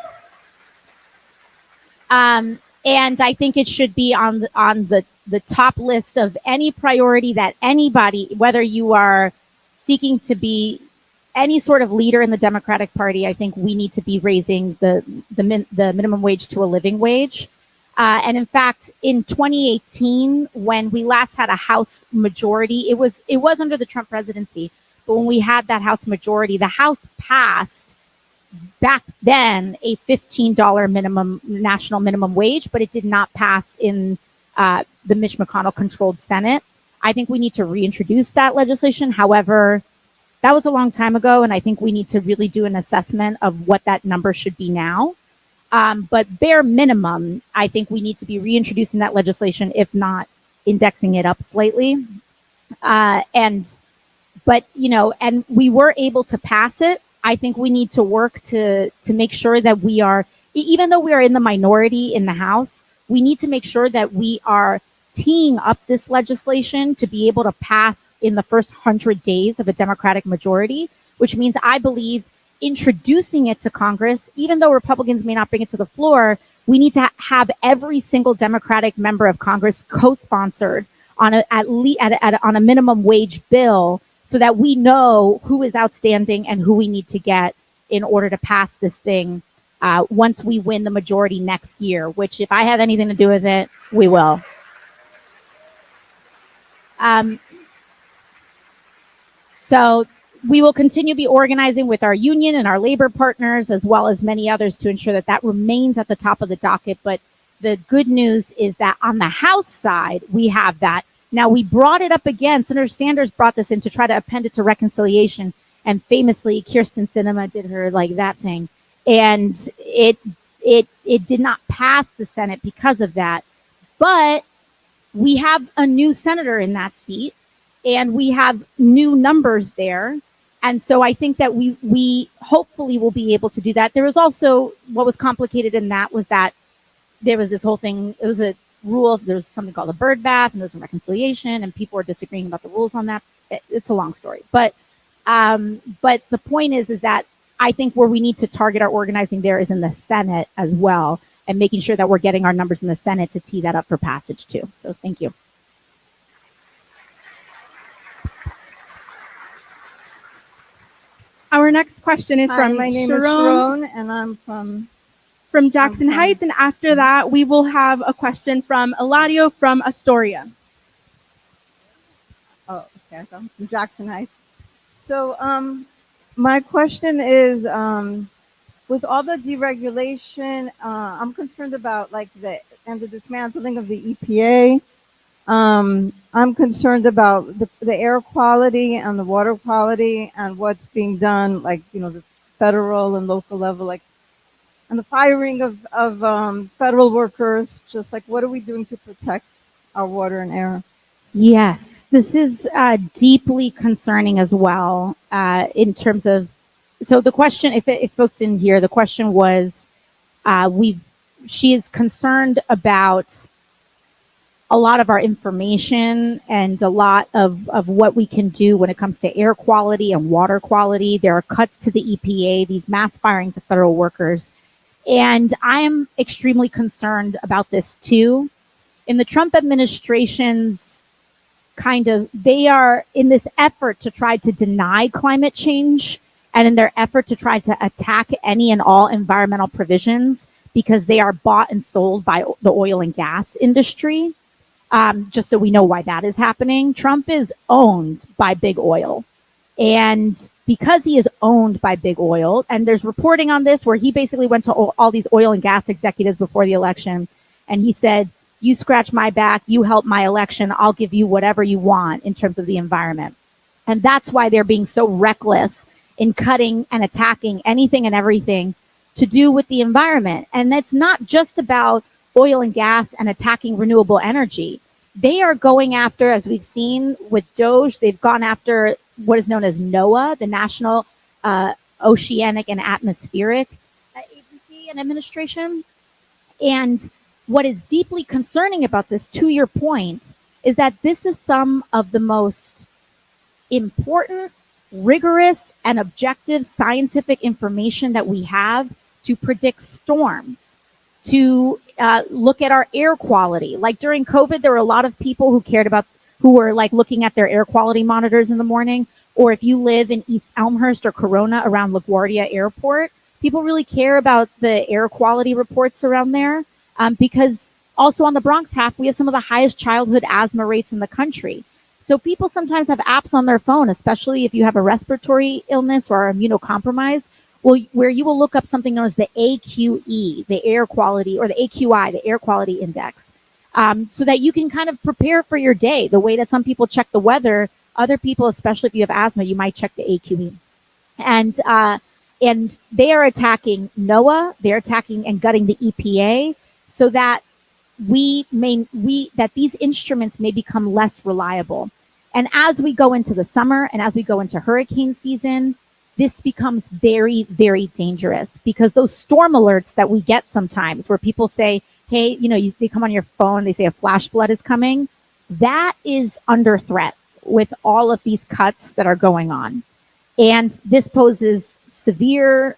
And I think it should be on the top list of any priority that anybody, whether you are seeking to be any sort of leader in the Democratic Party, I think we need to be raising the minimum wage to a living wage. And in fact, in 2018, when we last had a House majority, it was under the Trump presidency, but when we had that House majority, the House passed back then a $15 national minimum wage, but it did not pass in the Mitch McConnell controlled Senate. I think we need to reintroduce that legislation. However, that was a long time ago, and I think we need to really do an assessment of what that number should be now. But bare minimum, I think we need to be reintroducing that legislation, if not indexing it up slightly. And we were able to pass it. I think we need to work to make sure that we are, even though we are in the minority in the House, we need to make sure that we are teeing up this legislation to be able to pass in the first 100 days of a Democratic majority, which means I believe introducing it to Congress, even though Republicans may not bring it to the floor, we need to have every single Democratic member of Congress co-sponsored on a minimum wage bill, so that we know who is outstanding and who we need to get in order to pass this thing once we win the majority next year, which if I have anything to do with it, we will. So we will continue to be organizing with our union and our labor partners, as well as many others, to ensure that that remains at the top of the docket. But the good news is that on the House side, we have that. Now, we brought it up again. Senator Sanders brought this in to try to append it to reconciliation. And famously, Kirsten Sinema did her that thing. And it did not pass the Senate because of that. But we have a new senator in that seat, and we have new numbers there. And so I think that we hopefully will be able to do that. There was also, what was complicated in that was that there was this whole thing. It was a rule. There's something called a bird bath, and there's a reconciliation, and people are disagreeing about the rules on that. It's a long story. But the point is that I think where we need to target our organizing there is in the Senate as well, and making sure that we're getting our numbers in the Senate to tee that up for passage too. So thank you. Our next question is from my name is Sharon, and I'm from Jackson Heights, and after that, we will have a question from Eladio from Astoria. Oh, okay, I'm from Jackson Heights. So, my question is, with all the deregulation, I'm concerned about the dismantling of the EPA. I'm concerned about the air quality and the water quality and what's being done, the federal and local level, and the firing of federal workers. Just what are we doing to protect our water and air? Yes, this is deeply concerning as well in terms of. So the question, if folks didn't hear, the question was, she is concerned about a lot of our information and a lot of what we can do when it comes to air quality and water quality. There are cuts to the EPA, these mass firings of federal workers. And I am extremely concerned about this too. In the Trump administration's they are in this effort to try to deny climate change, and in their effort to try to attack any and all environmental provisions, because they are bought and sold by the oil and gas industry. Just so we know why that is happening. Trump is owned by big oil. And because he is owned by big oil, and there's reporting on this where he basically went to all these oil and gas executives before the election, and he said, you scratch my back, you help my election, I'll give you whatever you want in terms of the environment. And that's why they're being so reckless in cutting and attacking anything and everything to do with the environment. And that's not just about oil and gas and attacking renewable energy. They are going after, as we've seen with DOGE, they've gone after what is known as NOAA, the National Oceanic and Atmospheric Agency and Administration. And what is deeply concerning about this, to your point, is that this is some of the most important, rigorous, and objective scientific information that we have to predict storms, to look at our air quality. Like during COVID, there were a lot of people who were like looking at their air quality monitors in the morning. Or if you live in East Elmhurst or Corona around LaGuardia Airport, people really care about the air quality reports around there, because also on the Bronx half, we have some of the highest childhood asthma rates in the country. So people sometimes have apps on their phone, especially if you have a respiratory illness or are immunocompromised, where you will look up something known as the AQE, the air quality, or the AQI, the air quality index, so that you can kind of prepare for your day. The way that some people check the weather, other people, especially if you have asthma, you might check the AQE. And they are attacking NOAA, they're attacking and gutting the EPA, so that that these instruments may become less reliable. And as we go into the summer and as we go into hurricane season, this becomes very, very dangerous, because those storm alerts that we get sometimes where people say, hey, they come on your phone, they say a flash flood is coming, that is under threat with all of these cuts that are going on. And this poses severe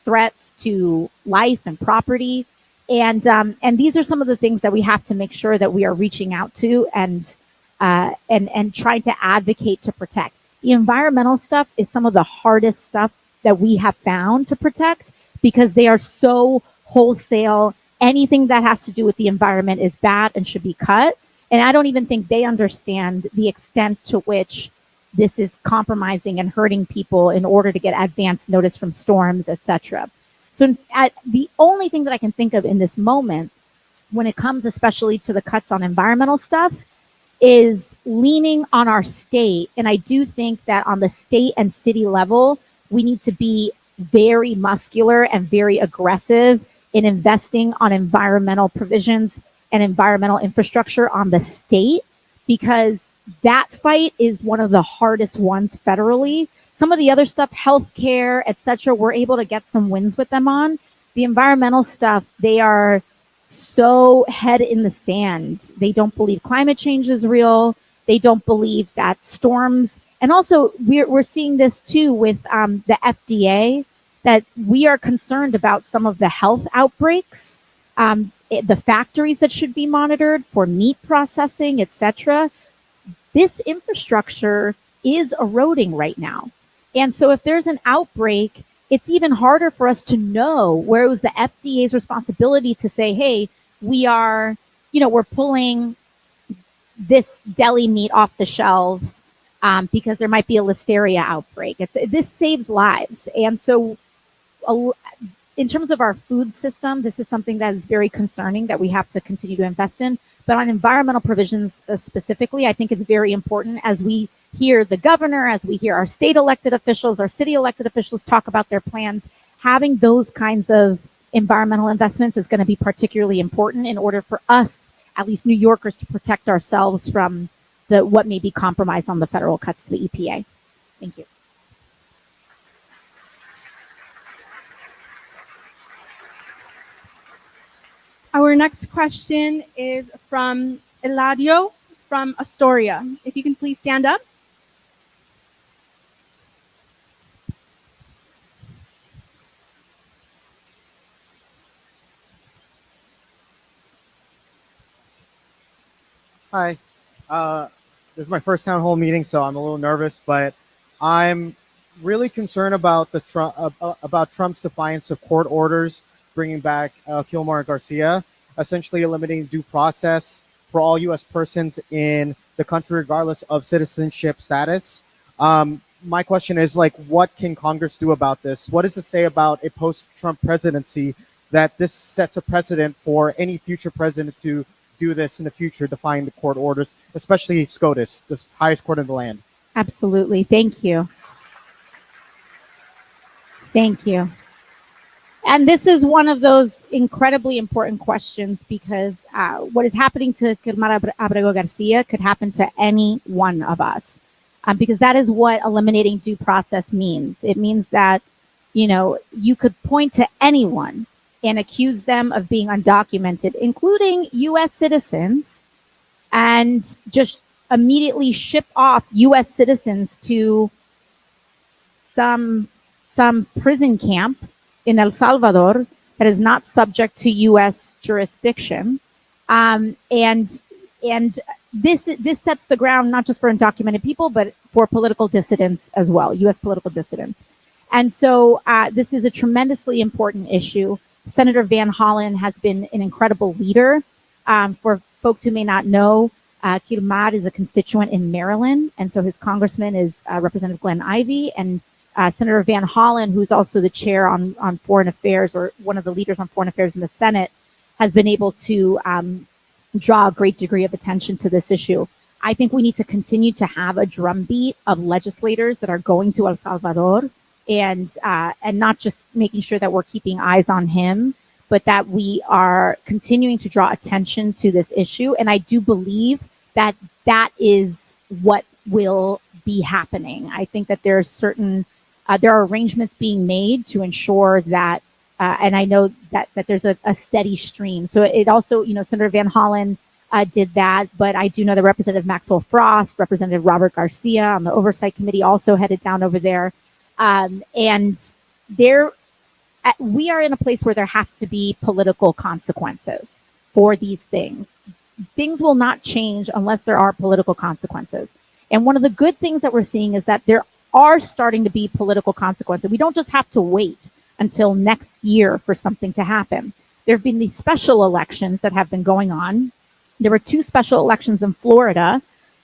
threats to life and property. And these are some of the things that we have to make sure that we are reaching out to and trying to advocate to protect. The environmental stuff is some of the hardest stuff that we have found to protect, because they are so wholesale. Anything that has to do with the environment is bad and should be cut. And I don't even think they understand the extent to which this is compromising and hurting people in order to get advance notice from storms, etc. So the only thing that I can think of in this moment, when it comes especially to the cuts on environmental stuff, is leaning on our state. And I do think that on the state and city level, we need to be very muscular and very aggressive in investing on environmental provisions and environmental infrastructure on the state, because that fight is one of the hardest ones federally. Some of the other stuff, healthcare, etc., we're able to get some wins with them on. The environmental stuff, they are so head in the sand. They don't believe climate change is real. They don't believe that storms, and also we're seeing this too with the FDA, that we are concerned about some of the health outbreaks, the factories that should be monitored for meat processing, etc. This infrastructure is eroding right now. And so if there's an outbreak, it's even harder for us to know, where it was the FDA's responsibility to say, hey, we're pulling this deli meat off the shelves because there might be a listeria outbreak. This saves lives. And so in terms of our food system, this is something that is very concerning that we have to continue to invest in. But on environmental provisions specifically, I think it's very important, as we hear the governor, as we hear our state elected officials, our city elected officials talk about their plans, having those kinds of environmental investments is going to be particularly important in order for us, at least New Yorkers, to protect ourselves from what may be compromised on the federal cuts to the EPA. Thank you. Our next question is from Eladio from Astoria. If you can please stand up. Hi. This is my first town hall meeting, so I'm a little nervous, but I'm really concerned about about Trump's defiance of court orders bringing back Kilmar and Garcia, essentially eliminating due process for all U.S. persons in the country, regardless of citizenship status. My question is, like, what can Congress do about this? What does it say about a post-Trump presidency that this sets a precedent for any future president to do this in the future, defying the court orders, especially SCOTUS, the highest court in the land? Absolutely. Thank you. Thank you. And this is one of those incredibly important questions because what is happening to Kilmar Abrego Garcia could happen to any one of us. Because that is what eliminating due process means. It means that, you know, you could point to anyone and accuse them of being undocumented, including U.S. citizens, and just immediately ship off U.S. citizens to some prison camp in El Salvador that is not subject to U.S. jurisdiction, and this sets the ground not just for undocumented people, but for political dissidents as well, U.S. political dissidents. And so this is a tremendously important issue. Senator Van Hollen has been an incredible leader. For folks who may not know, Kilmar is a constituent in Maryland, and so his congressman is Representative Glenn Ivey, and Senator Van Hollen, who's also the chair on foreign affairs, or one of the leaders on foreign affairs in the Senate, has been able to draw a great degree of attention to this issue. I think we need to continue to have a drumbeat of legislators that are going to El Salvador and not just making sure that we're keeping eyes on him, but that we are continuing to draw attention to this issue. And I do believe that that is what will be happening. I think that there are arrangements being made to ensure that, and I know that there's a steady stream. So it also, you know, Senator Van Hollen did that, but I do know that Representative Maxwell Frost, Representative Robert Garcia on the Oversight Committee also headed down over there. And we are in a place where there have to be political consequences for these things. Things will not change unless there are political consequences. And one of the good things that we're seeing is that there are starting to be political consequences. We don't just have to wait until next year for something to happen. There have been these special elections that have been going on. There were 2 special elections in Florida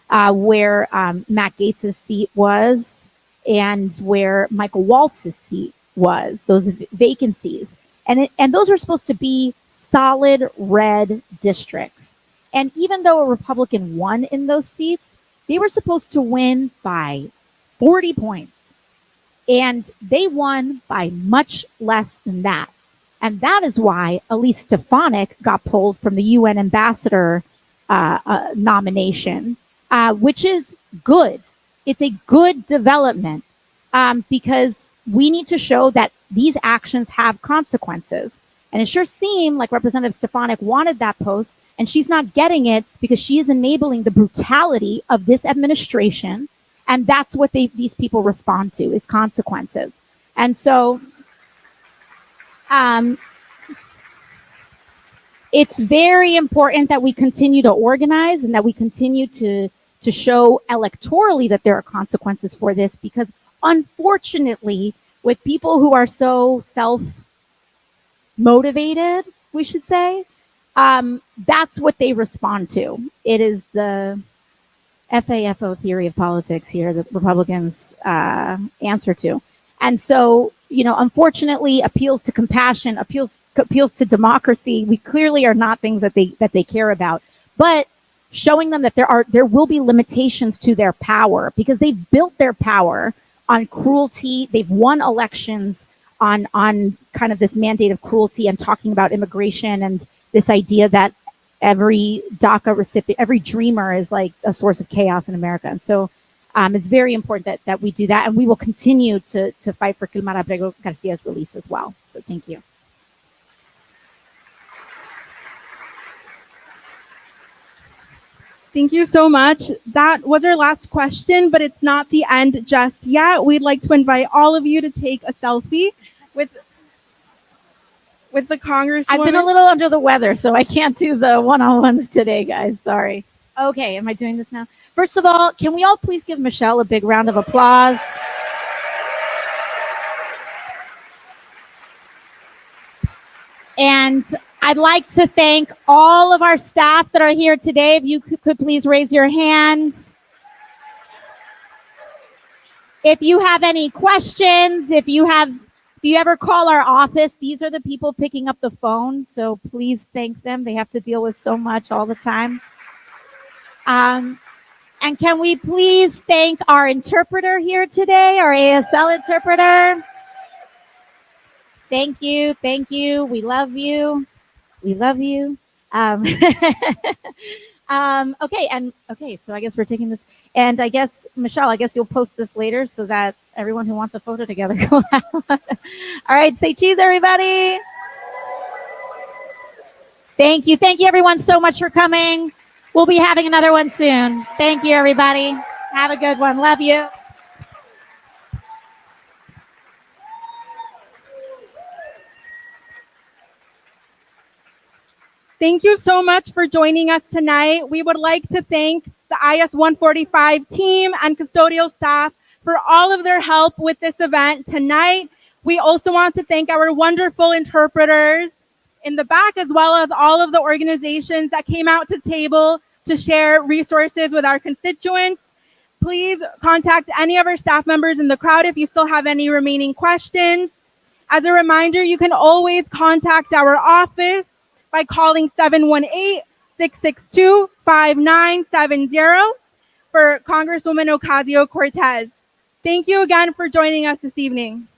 where Matt Gaetz's seat was and where Michael Waltz's seat was, those vacancies. And those are supposed to be solid red districts. And even though a Republican won in those seats, they were supposed to win by 40 points. And they won by much less than that. And that is why Elise Stefanik got pulled from the UN ambassador nomination, which is good. It's a good development because we need to show that these actions have consequences. And it sure seemed like Representative Stefanik wanted that post, and she's not getting it because she is enabling the brutality of this administration. And that's what these people respond to, is consequences. And so it's very important that we continue to organize and that we continue to show electorally that there are consequences for this, because unfortunately, with people who are so self-motivated, we should say, that's what they respond to. It is the FAFO theory of politics here that Republicans answer to. And so, you know, unfortunately, appeals to compassion, appeals to democracy, we clearly are not things that they care about. But showing them that there will be limitations to their power, because they've built their power on cruelty. They've won elections on kind of this mandate of cruelty and talking about immigration and this idea that every DACA recipient, every dreamer is like a source of chaos in America. And so it's very important that we do that. And we will continue to fight for Kilmar Abrego Garcia's release as well. So thank you. Thank you so much. That was our last question, but it's not the end just yet. We'd like to invite all of you to take a selfie with the Congresswoman. I've been a little under the weather, so I can't do the one-on-ones today, guys. Sorry. Okay, am I doing this now? First of all, can we all please give Michelle a big round of applause? And I'd like to thank all of our staff that are here today. If you could please raise your hand. If you have any questions, if you ever call our office, these are the people picking up the phone. So please thank them. They have to deal with so much all the time. And can we please thank our interpreter here today, our ASL interpreter? Thank you. Thank you. We love you. We love you. Okay, so I guess we're taking this, and I guess, Michelle, I guess you'll post this later so that everyone who wants a photo together go out. All right, say cheese, everybody. Thank you. Thank you, everyone, so much for coming. We'll be having another one soon. Thank you, everybody. Have a good one. Love you. Thank you so much for joining us tonight. We would like to thank the IS 145 team and custodial staff for all of their help with this event tonight. We also want to thank our wonderful interpreters in the back, as well as all of the organizations that came out to table to share resources with our constituents. Please contact any of our staff members in the crowd if you still have any remaining questions. As a reminder, you can always contact our office by calling 718-662-5970 for Congresswoman Ocasio-Cortez. Thank you again for joining us this evening.